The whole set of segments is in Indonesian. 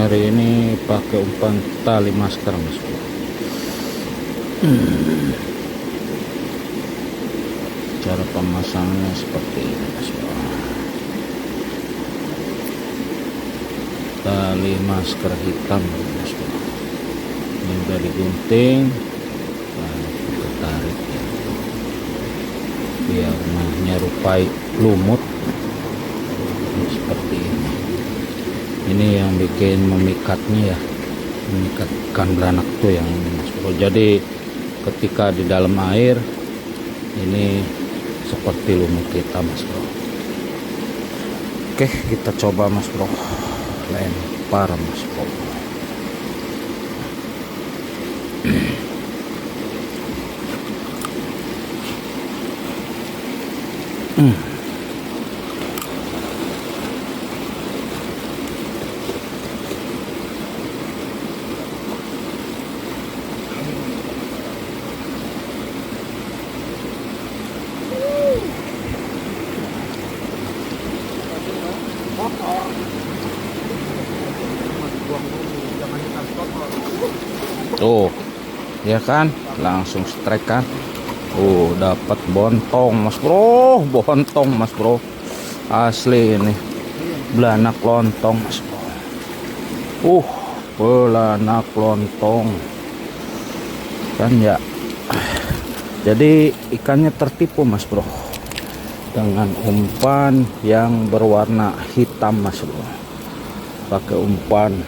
Hari ini pakai umpan tali masker, Mas Bro. Cara pemasangannya seperti ini, Mas Bro. Tali masker hitam, Mas Bro. Ini udah digunting, lalu kita tarik ya, biar menyerupai lumut seperti ini. Ini yang bikin memikatnya ya, memikat ikan beranak tuh yang ini, Mas Bro. Jadi ketika di dalam air ini seperti lumut hitam, Mas Bro. Oke, kita coba, Mas Bro, lempar, Mas Bro. Tuh, ya kan, langsung strike kan. Dapat bontong, Mas Bro, bontong, Mas Bro. Asli ini belanak lontong, Mas Bro. Belanak lontong. Kan ya. Jadi ikannya tertipu, Mas Bro, dengan umpan yang berwarna hitam, Mas Bro. Pakai umpan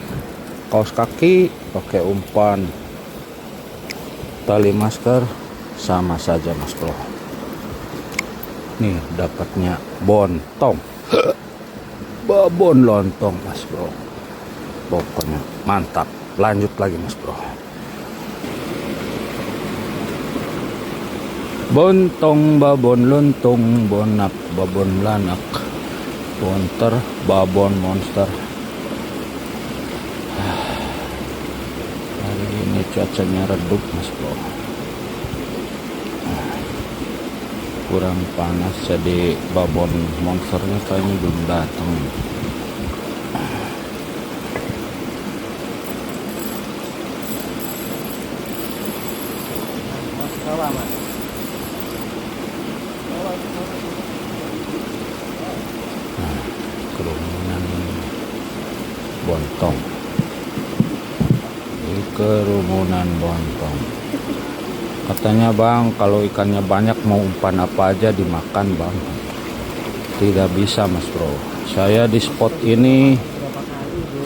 kaos kaki, pakai umpan tali masker, sama saja, Mas Bro. Nih dapatnya bontong, babon lontong, Mas Bro. Pokoknya mantap. Lanjut lagi, Mas Bro. Bontong babon lontong, bonak babon lanak, bonter babon monster. Hari ini cuacanya redup, Mas Bro. Kurang panas, jadi babon monsternya kayaknya belum datang. Kerumunan bontong, kerumunan bontong. Katanya, Bang, kalau ikannya banyak mau umpan apa aja dimakan, Bang. Tidak bisa, Mas Bro. Saya di spot ini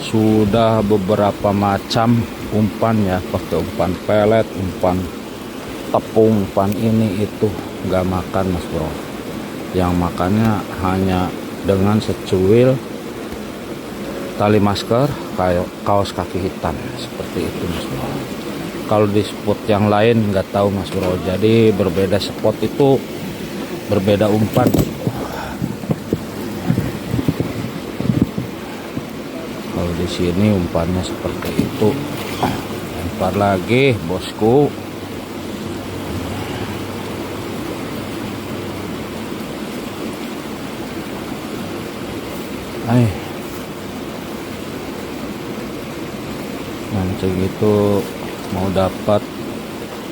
sudah beberapa macam umpan ya, pakai umpan pelet, umpan tepung, umpan ini itu, nggak makan, Mas Bro. Yang makannya hanya dengan secuil tali masker, kaos kaki hitam, seperti itu, Mas Bro. Kalau di spot yang lain nggak tahu, Mas Bro. Jadi berbeda spot itu berbeda umpan. Kalau di sini umpannya seperti itu. Lempar lagi, bosku. Mancing itu mau dapat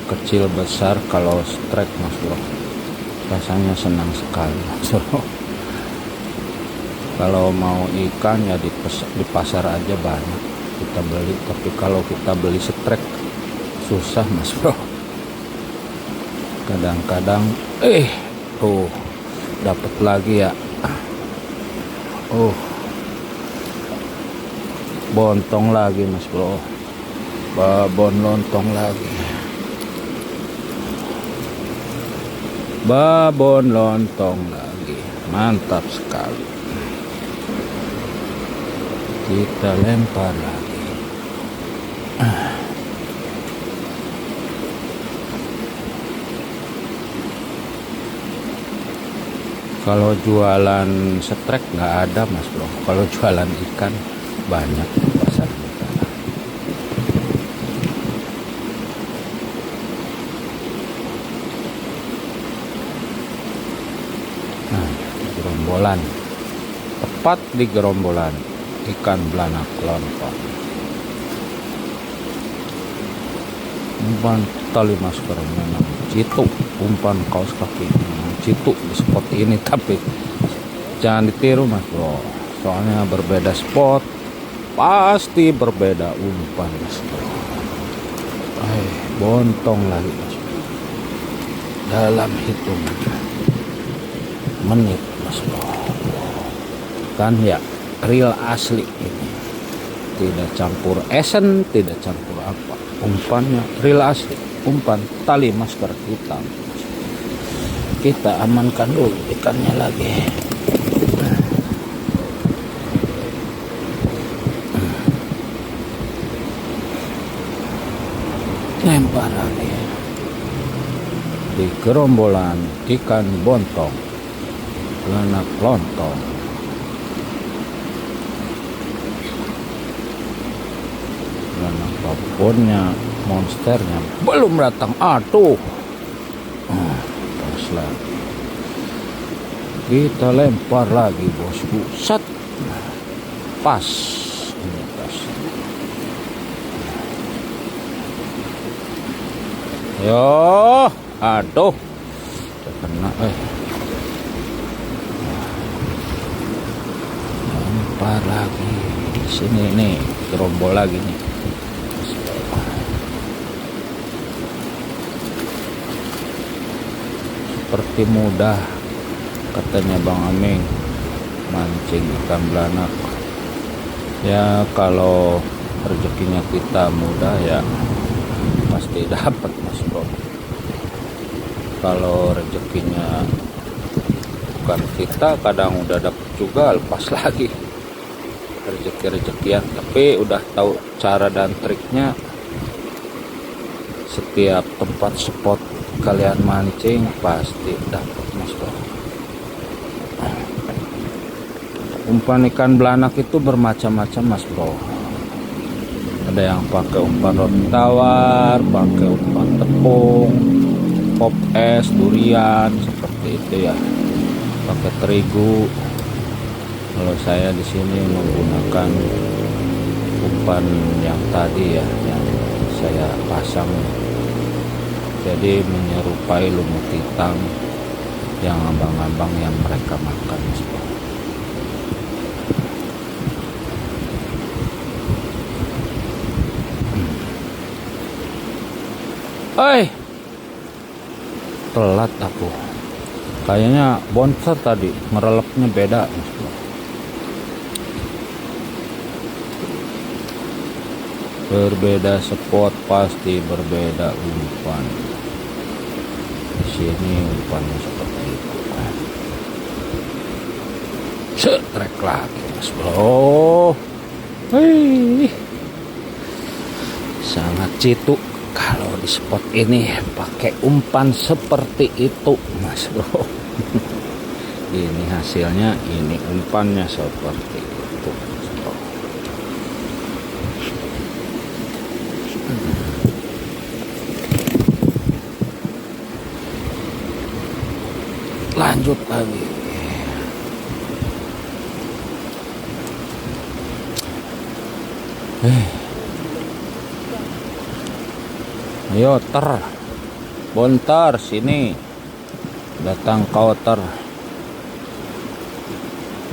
kecil besar, kalau strike, Mas Bro, rasanya senang sekali, Mas Bro. Kalau mau ikan ya di pasar aja banyak kita beli, tapi kalau kita beli strike susah, Mas Bro. Kadang-kadang tuh dapat lagi ya. Bontong lagi, Mas Bro. Babon lontong lagi. Babon lontong lagi. Mantap sekali. Kita lempar lagi. Kalau jualan strike nggak ada, Mas Bro. Kalau jualan ikan banyak di pasar kita. Nah, gerombolan, tepat di gerombolan ikan belanak lontong. umpan tali maskernya Citu, umpan kaos kaki Citu di spot ini, tapi jangan ditiru mas bro, soalnya berbeda spot pasti berbeda umpan mas bro. Bontong lagi mas bro, dalam hitungan menit mas bro, kan ya real asli ini, tidak campur esen, tidak campur apa, umpannya real asli, umpan tali masker hitam. Kita amankan dulu ikannya lagi. Lempar lagi di gerombolan ikan bontong, anak lontong. Dan apapunnya monsternya belum datang. Aduh, pas lagi kita lempar lagi bosku, set pas ini pas. Yo, aduh, kena lempar lagi di sini nih, gerombol lagi nih. Seperti mudah katanya Bang Aming mancing ikan belanak. Ya kalau rezekinya kita mudah ya pasti dapat mas bro. Kalau rezekinya bukan kita, kadang udah dapat juga lepas lagi rezeki-rezekian, tapi udah tahu cara dan triknya. Setiap tempat spot kalian mancing pasti dapat mas bro. Umpan ikan belanak itu bermacam-macam mas bro. Ada yang pakai umpan roti tawar, pakai umpan tepung, pop es, durian, seperti itu ya. Pakai terigu. Kalau saya di sini menggunakan umpan yang tadi ya, yang saya pasang. Jadi menyerupai lumut hitam yang abang-abang yang mereka makan mas bro. Telat aku. Kayaknya bonser tadi ngerelepnya beda mas bro. Berbeda spot pasti berbeda umpan. Di sini umpannya seperti itu. Setrek lagi mas bro. Sangat citu kalau di spot ini pakai umpan seperti itu mas bro. Ini hasilnya, ini umpannya seperti itu mas bro. Lanjut lagi. Ayo bontar sini, datang kauter.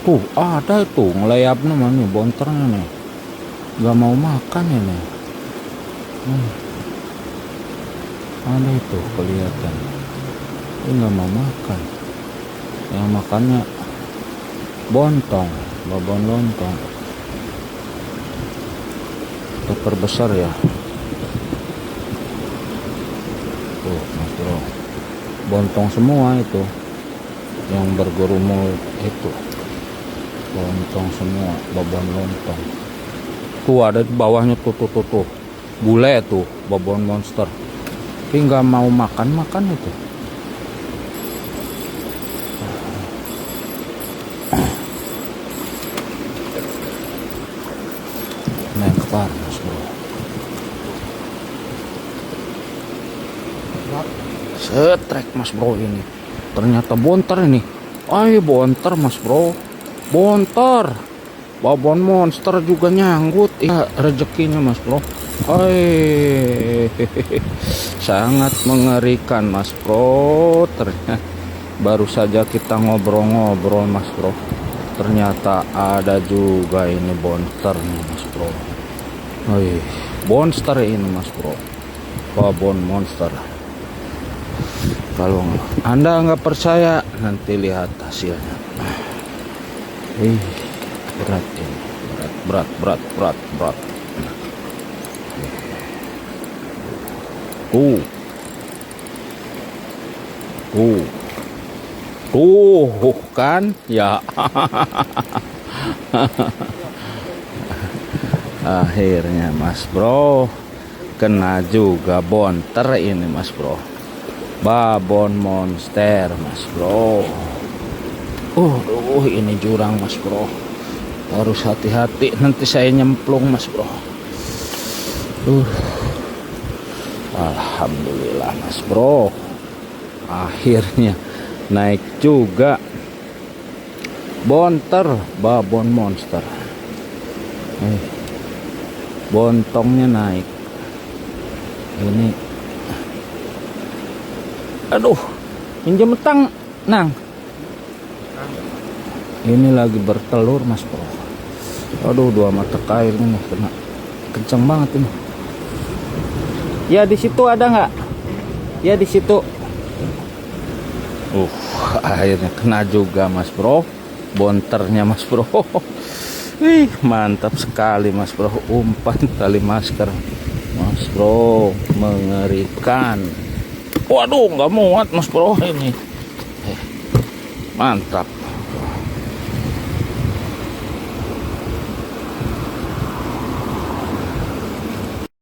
Tuh ada itu ngelayap namanya bontarnya nih, gak mau makan ini. Ada itu kelihatan, ini gak mau makan. Yang makannya bontong, babon lontong. Super besar ya. Tuh mas bro, bontong semua itu yang bergerumul itu, bontong semua, babon lontong. Tuh ada di bawahnya tuh bule tuh, babon monster. Tapi nggak mau makan itu. Lempar mas bro. Setrek mas bro ini. Ternyata bontar ini. Bontar mas bro. Bontar. Babon monster juga nyanggut. Ya rezekinya mas bro. Oi, sangat mengerikan Mas Bro. Ternyata baru saja kita ngobrol-ngobrol Mas Bro, ternyata ada juga ini monster nih Mas Bro. Oi, monster ini Mas Bro, babon monster. Kalau Anda nggak percaya, nanti lihat hasilnya. Berat ini, berat. Kan ya. Akhirnya Mas Bro kena juga bonter ini Mas Bro, babon monster Mas Bro. Ini jurang Mas Bro, harus hati-hati nanti saya nyemplung Mas Bro. Alhamdulillah Mas Bro, akhirnya naik juga bonter babon monster. Bontongnya naik ini. Aduh, pinjam metang nang, ini lagi bertelur Mas Bro. Aduh, 2 mata kail ini kena kencang banget ini. Ya di situ ada nggak? Ya di situ. Akhirnya kena juga Mas Bro, bonternya Mas Bro. Mantap sekali Mas Bro, umpan tali masker Mas Bro, mengerikan. Waduh, nggak muat Mas Bro ini. Mantap.